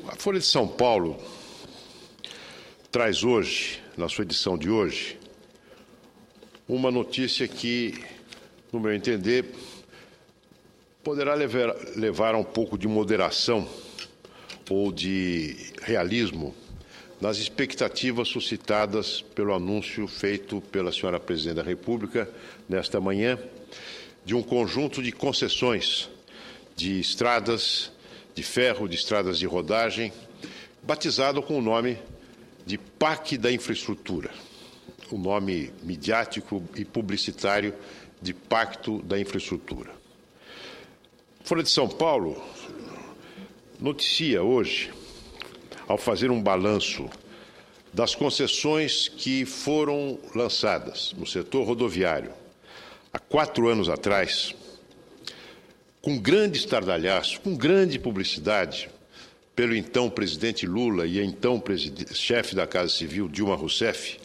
A Folha de São Paulo traz hoje, na sua edição de hoje, uma notícia que, no meu entender, poderá levar a um pouco de moderação ou de realismo nas expectativas suscitadas pelo anúncio feito pela senhora Presidente da República nesta manhã de um conjunto de concessões de estradas de ferro, de estradas de rodagem, batizado com o nome de PAC da Infraestrutura, o nome midiático e publicitário de Pacto da Infraestrutura. Folha de São Paulo noticia hoje, ao fazer um balanço das concessões que foram lançadas no setor rodoviário há 4 anos atrás, com grande estardalhaço, com grande publicidade, pelo então presidente Lula e então chefe da Casa Civil, Dilma Rousseff,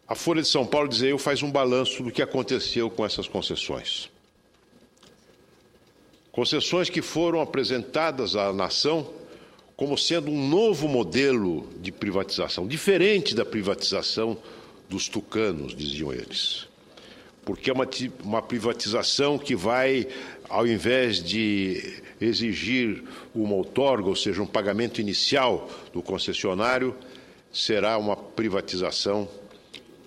a Folha de São Paulo, diz eu, faz um balanço do que aconteceu com essas concessões. Concessões que foram apresentadas à nação como sendo um novo modelo de privatização, diferente da privatização dos tucanos, diziam eles. Porque é uma privatização que vai, ao invés de exigir uma outorga, ou seja, um pagamento inicial do concessionário, será uma privatização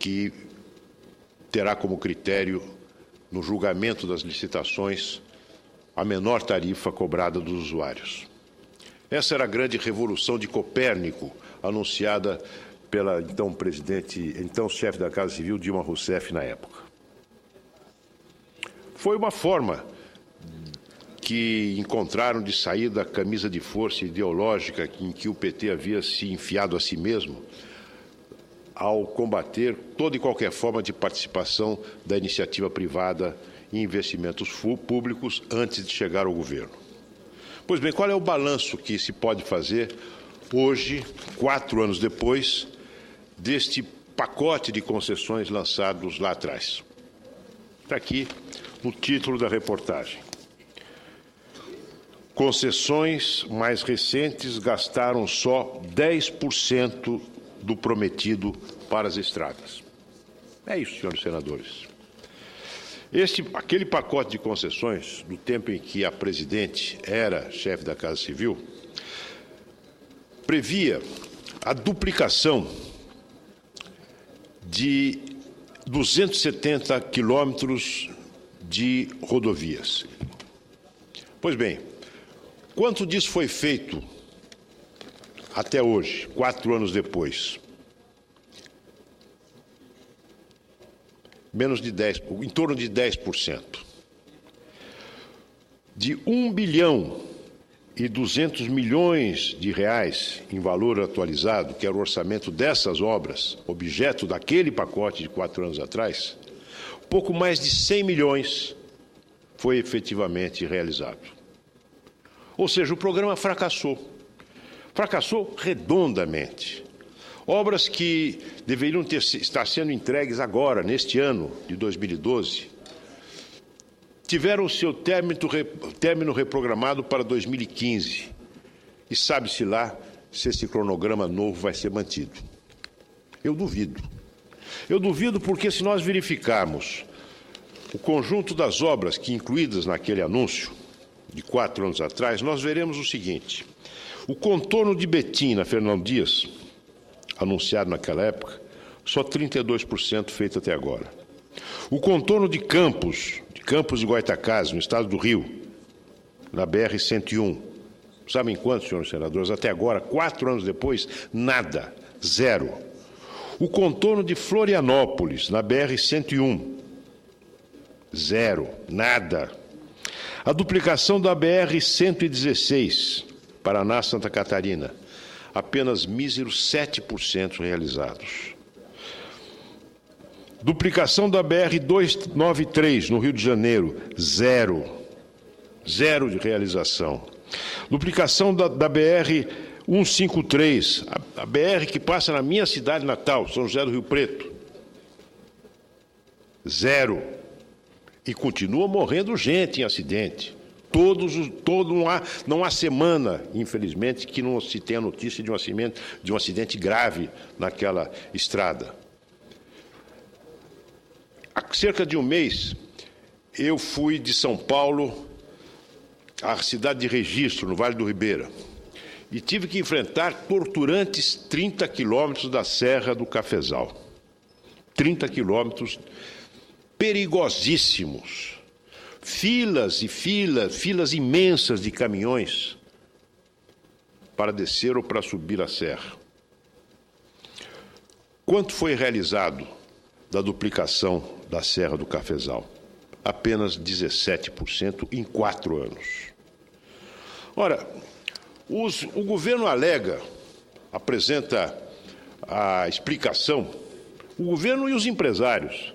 que terá como critério, no julgamento das licitações, a menor tarifa cobrada dos usuários. Essa era a grande revolução de Copérnico, anunciada pela então chefe da Casa Civil, Dilma Rousseff, na época. Foi uma forma que encontraram de sair da camisa de força ideológica em que o PT havia se enfiado a si mesmo, ao combater toda e qualquer forma de participação da iniciativa privada em investimentos públicos antes de chegar ao governo. Pois bem, qual é o balanço que se pode fazer hoje, 4 anos depois, deste pacote de concessões lançados lá atrás? Está aqui no título da reportagem. Concessões mais recentes gastaram só 10% do prometido para as estradas. É isso, senhores senadores. Aquele pacote de concessões, do tempo em que a presidente era chefe da Casa Civil, previa a duplicação de 270 quilômetros de rodovias. Pois bem, quanto disso foi feito até hoje, 4 anos depois? Menos de 10%, em torno de 10%. De 1 bilhão e 200 milhões de reais em valor atualizado, que era o orçamento dessas obras, objeto daquele pacote de 4 anos atrás, pouco mais de 100 milhões foi efetivamente realizado. Ou seja, o programa fracassou. Fracassou redondamente. Obras que deveriam estar sendo entregues agora, neste ano de 2012, tiveram o seu término reprogramado para 2015. E sabe-se lá se esse cronograma novo vai ser mantido. Eu duvido. Eu duvido porque, se nós verificarmos o conjunto das obras que incluídas naquele anúncio, de 4 anos atrás, nós veremos o seguinte: o contorno de Betim, na Fernão Dias, anunciado naquela época, só 32% feito até agora. O contorno de Campos de Goytacazes, no estado do Rio, na BR-101, sabem quantos, senhores senadores? Até agora, 4 anos depois, nada, zero. O contorno de Florianópolis, na BR-101, zero, nada. A duplicação da BR-116, Paraná-Santa Catarina, apenas míseros 7% realizados. Duplicação da BR-293, no Rio de Janeiro, zero. Zero de realização. Duplicação da BR-153, a BR que passa na minha cidade natal, São José do Rio Preto, zero. E continua morrendo gente em acidente. Não há semana, infelizmente, que não se tenha notícia de um acidente grave naquela estrada. Há cerca de um mês, eu fui de São Paulo à cidade de Registro, no Vale do Ribeira, e tive que enfrentar torturantes 30 quilômetros da Serra do Cafezal. 30 quilômetros perigosíssimos. Filas e filas imensas de caminhões para descer ou para subir a serra. Quanto foi realizado da duplicação da Serra do Cafezal? Apenas 17% em 4 anos. Ora, o governo apresenta a explicação, o governo e os empresários,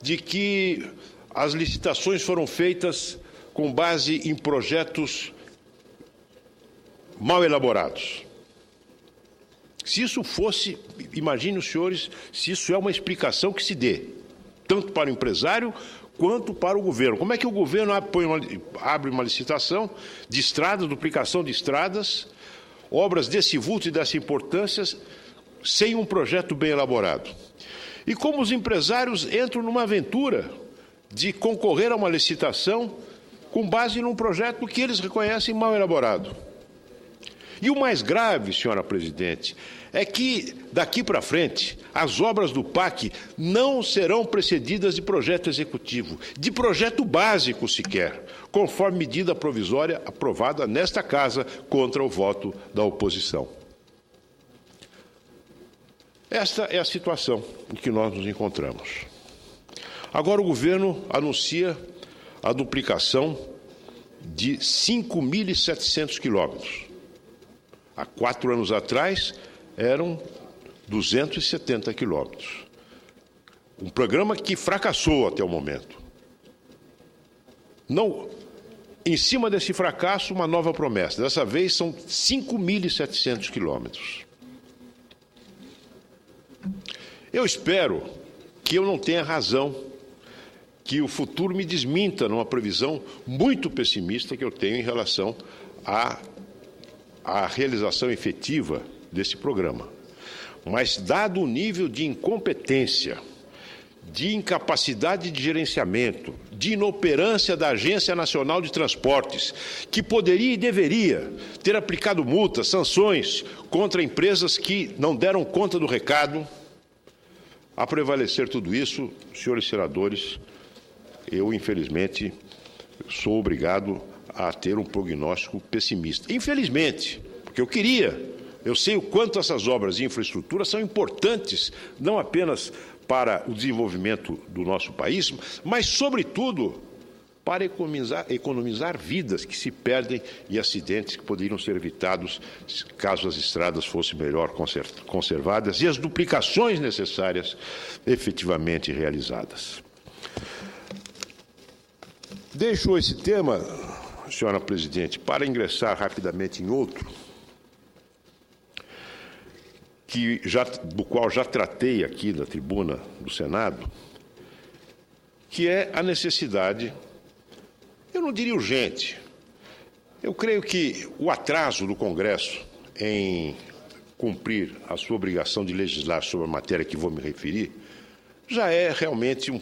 de que as licitações foram feitas com base em projetos mal elaborados. Se isso fosse, imagine os senhores, se isso é uma explicação que se dê, tanto para o empresário quanto para o governo. Como é que o governo abre uma licitação de estradas, duplicação de estradas, obras desse vulto e dessa importância, sem um projeto bem elaborado? E como os empresários entram numa aventura de concorrer a uma licitação com base num projeto que eles reconhecem mal elaborado? E o mais grave, senhora presidente, é que, daqui para frente, as obras do PAC não serão precedidas de projeto executivo, de projeto básico sequer, conforme medida provisória aprovada nesta Casa contra o voto da oposição. Esta é a situação em que nós nos encontramos. Agora o governo anuncia a duplicação de 5.700 quilômetros. Há 4 anos atrás, eram 270 quilômetros. Um programa que fracassou até o momento. Não, em cima desse fracasso, uma nova promessa. Dessa vez, são 5.700 quilômetros. Eu espero que eu não tenha razão, que o futuro me desminta numa previsão muito pessimista que eu tenho em relação à realização efetiva desse programa. Mas, dado o nível de incompetência, de incapacidade de gerenciamento, de inoperância da Agência Nacional de Transportes, que poderia e deveria ter aplicado multas, sanções contra empresas que não deram conta do recado, a prevalecer tudo isso, senhores senadores, eu, infelizmente, sou obrigado a ter um prognóstico pessimista. Infelizmente, porque eu sei o quanto essas obras de infraestrutura são importantes, não apenas para o desenvolvimento do nosso país, mas, sobretudo, para economizar vidas que se perdem e acidentes que poderiam ser evitados caso as estradas fossem melhor conservadas e as duplicações necessárias efetivamente realizadas. Deixo esse tema, senhora presidente, para ingressar rapidamente em outro, do qual já tratei aqui na tribuna do Senado, que é a necessidade, eu não diria urgente, eu creio que o atraso do Congresso em cumprir a sua obrigação de legislar sobre a matéria que vou me referir, já é realmente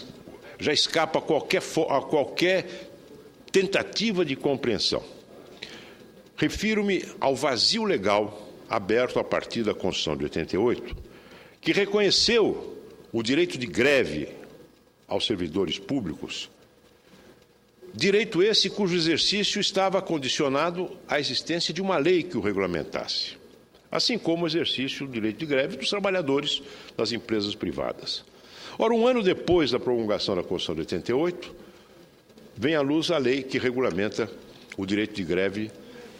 já escapa a qualquer tentativa de compreensão. Refiro-me ao vazio legal aberto a partir da Constituição de 88, que reconheceu o direito de greve aos servidores públicos, direito esse cujo exercício estava condicionado à existência de uma lei que o regulamentasse, assim como o exercício do direito de greve dos trabalhadores das empresas privadas. Ora, um ano depois da promulgação da Constituição de 88, vem à luz a lei que regulamenta o direito de greve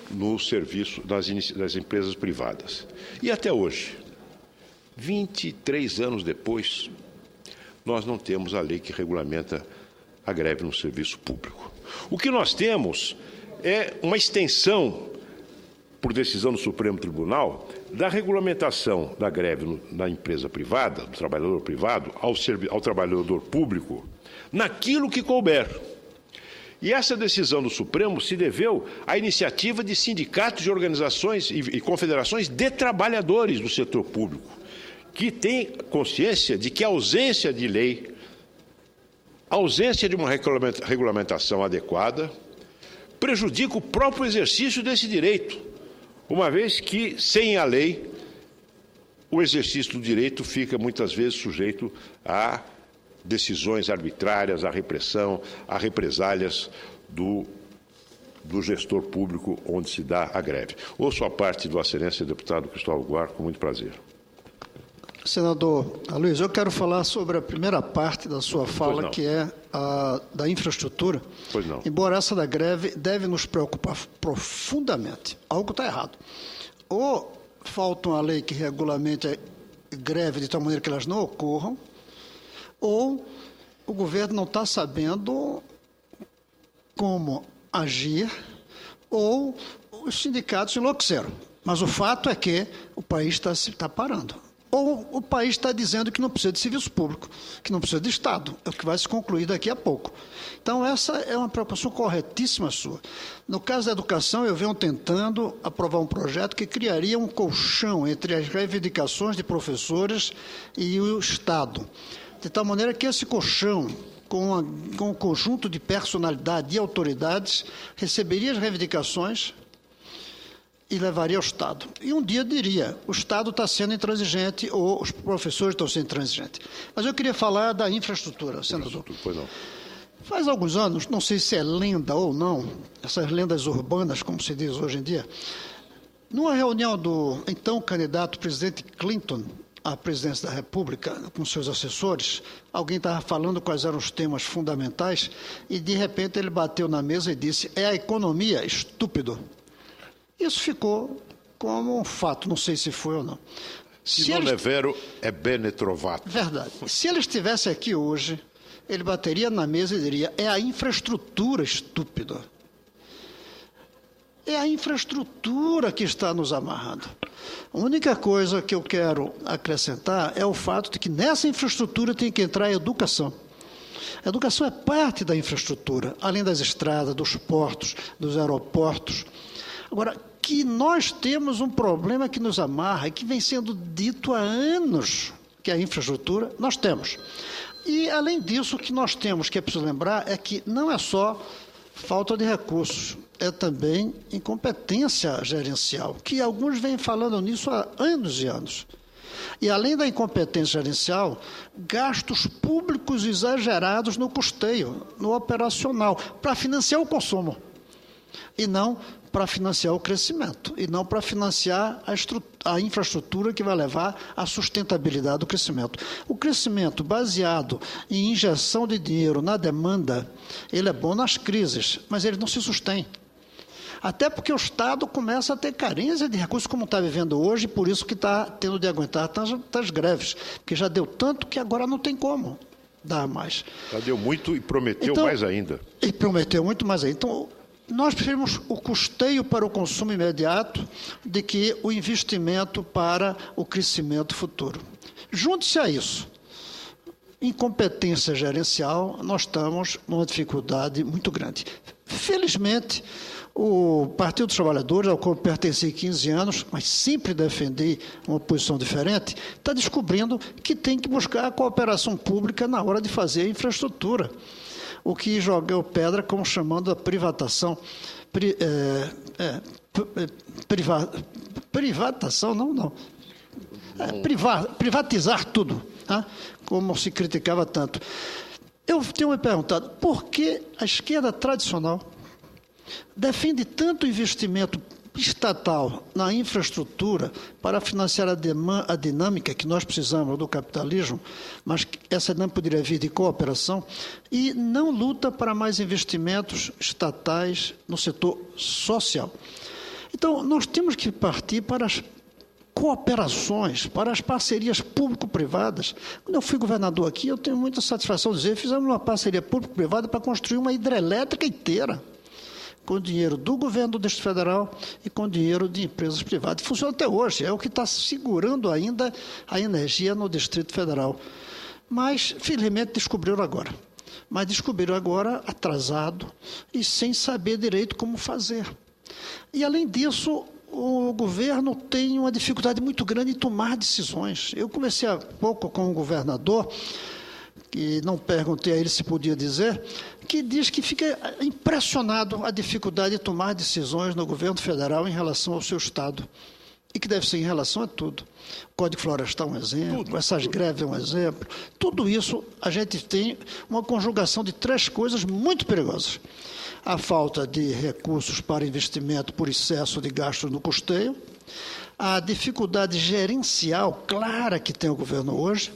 no serviço das empresas privadas. E até hoje, 23 anos depois, nós não temos a lei que regulamenta a greve no serviço público. O que nós temos é uma extensão, por decisão do Supremo Tribunal, da regulamentação da greve na empresa privada, do trabalhador privado, ao trabalhador público, naquilo que couber. E essa decisão do Supremo se deveu à iniciativa de sindicatos, de organizações e confederações de trabalhadores do setor público, que têm consciência de que a ausência de lei, a ausência de uma regulamentação adequada, prejudica o próprio exercício desse direito, uma vez que, sem a lei, o exercício do direito fica muitas vezes sujeito a decisões arbitrárias, à repressão, a represálias do gestor público onde se dá a greve. Ouço a parte do excelência deputado Cristóvão Buarque com muito prazer. Senador Aloysio, eu quero falar sobre a primeira parte da sua fala, que é a da infraestrutura. Pois não. Embora essa da greve deve nos preocupar profundamente. Algo está errado. Ou falta uma lei que regulamente a greve de tal maneira que elas não ocorram, ou o governo não está sabendo como agir, ou os sindicatos enlouqueceram. Mas o fato é que o país está parando. Ou o país está dizendo que não precisa de serviço público, que não precisa de Estado, é o que vai se concluir daqui a pouco. Então, essa é uma preocupação corretíssima sua. No caso da educação, eu venho tentando aprovar um projeto que criaria um colchão entre as reivindicações de professores e o Estado, de tal maneira que esse colchão, com um conjunto de personalidade e autoridades, receberia as reivindicações e levaria ao Estado. E um dia diria, o Estado está sendo intransigente ou os professores estão sendo intransigentes. Mas eu queria falar da infraestrutura, senador. Pois não. Faz alguns anos, não sei se é lenda ou não, essas lendas urbanas, como se diz hoje em dia, numa reunião do então candidato presidente Clinton à presidência da República, com seus assessores, alguém estava falando quais eram os temas fundamentais e, de repente, ele bateu na mesa e disse, é a economia, estúpido. Isso ficou como um fato, não sei se foi ou não. Se não é vero, é bene trovato. Verdade. Se ele estivesse aqui hoje, ele bateria na mesa e diria, é a infraestrutura, estúpido. É a infraestrutura que está nos amarrando. A única coisa que eu quero acrescentar é o fato de que nessa infraestrutura tem que entrar a educação. A educação é parte da infraestrutura, além das estradas, dos portos, dos aeroportos. Agora, que nós temos um problema que nos amarra e que vem sendo dito há anos, que é a infraestrutura, nós temos. E, além disso, o que nós temos, que é preciso lembrar, é que não é só falta de recursos, é também incompetência gerencial, que alguns vêm falando nisso há anos e anos. E, além da incompetência gerencial, gastos públicos exagerados no custeio, no operacional, para financiar o consumo, e não para financiar o crescimento, e não para financiar a infraestrutura que vai levar à sustentabilidade do crescimento. O crescimento baseado em injeção de dinheiro na demanda, ele é bom nas crises, mas ele não se sustém. Até porque o Estado começa a ter carência de recursos como está vivendo hoje, e por isso que está tendo de aguentar tantas greves, porque já deu tanto que agora não tem como dar mais. Já deu muito e prometeu mais ainda. E prometeu muito mais ainda. Então, nós preferimos o custeio para o consumo imediato de que o investimento para o crescimento futuro. Junte-se a isso, incompetência gerencial, nós estamos numa dificuldade muito grande. Felizmente, o Partido dos Trabalhadores, ao qual pertenci 15 anos, mas sempre defendi uma posição diferente, está descobrindo que tem que buscar a cooperação pública na hora de fazer a infraestrutura. O que jogou pedra, como chamando a privatização. Privatização, não. Privatizar tudo, tá? Como se criticava tanto. Eu tenho me perguntado, por que a esquerda tradicional defende tanto investimento estatal na infraestrutura para financiar a dinâmica que nós precisamos do capitalismo, mas essa não poderia vir de cooperação, e não luta para mais investimentos estatais no setor social. Então, nós temos que partir para as cooperações, para as parcerias público-privadas. Quando eu fui governador aqui, eu tenho muita satisfação de dizer, fizemos uma parceria público-privada para construir uma hidrelétrica inteira, com dinheiro do governo do Distrito Federal e com dinheiro de empresas privadas. Funciona até hoje, é o que está segurando ainda a energia no Distrito Federal. Mas, felizmente, descobriram agora. mas descobriram agora atrasado e sem saber direito como fazer. E, além disso, o governo tem uma dificuldade muito grande em tomar decisões. Eu comecei há pouco com um governador, que não perguntei a ele se podia dizer, que diz que fica impressionado a dificuldade de tomar decisões no governo federal em relação ao seu Estado. E que deve ser em relação a tudo. O Código Florestal é um exemplo, essas greves é um exemplo. Tudo isso, a gente tem uma conjugação de 3 coisas muito perigosas. A falta de recursos para investimento por excesso de gastos no custeio, a dificuldade gerencial clara que tem o governo hoje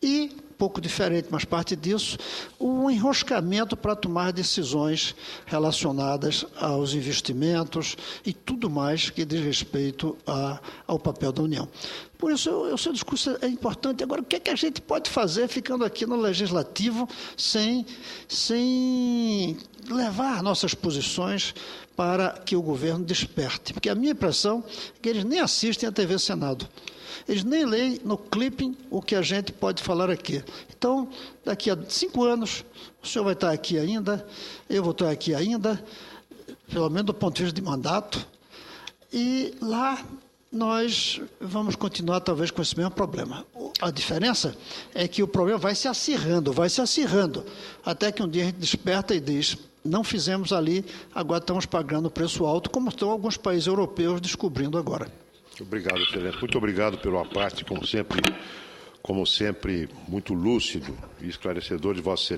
e, pouco diferente, mas parte disso, o enroscamento para tomar decisões relacionadas aos investimentos e tudo mais que diz respeito ao papel da União. Por isso, o seu discurso é importante. Agora, o que é que a gente pode fazer ficando aqui no Legislativo sem levar nossas posições para que o governo desperte? Porque a minha impressão é que eles nem assistem à TV Senado. Eles nem leem no clipping o que a gente pode falar aqui. Então, daqui a 5 anos, o senhor vai estar aqui ainda, eu vou estar aqui ainda, pelo menos do ponto de vista de mandato, e lá nós vamos continuar talvez com esse mesmo problema. A diferença é que o problema vai se acirrando, até que um dia a gente desperta e diz: não fizemos ali, agora estamos pagando preço alto, como estão alguns países europeus descobrindo agora. Obrigado, excelência. Muito obrigado pela parte, como sempre, muito lúcido e esclarecedor de Vossa Excelência.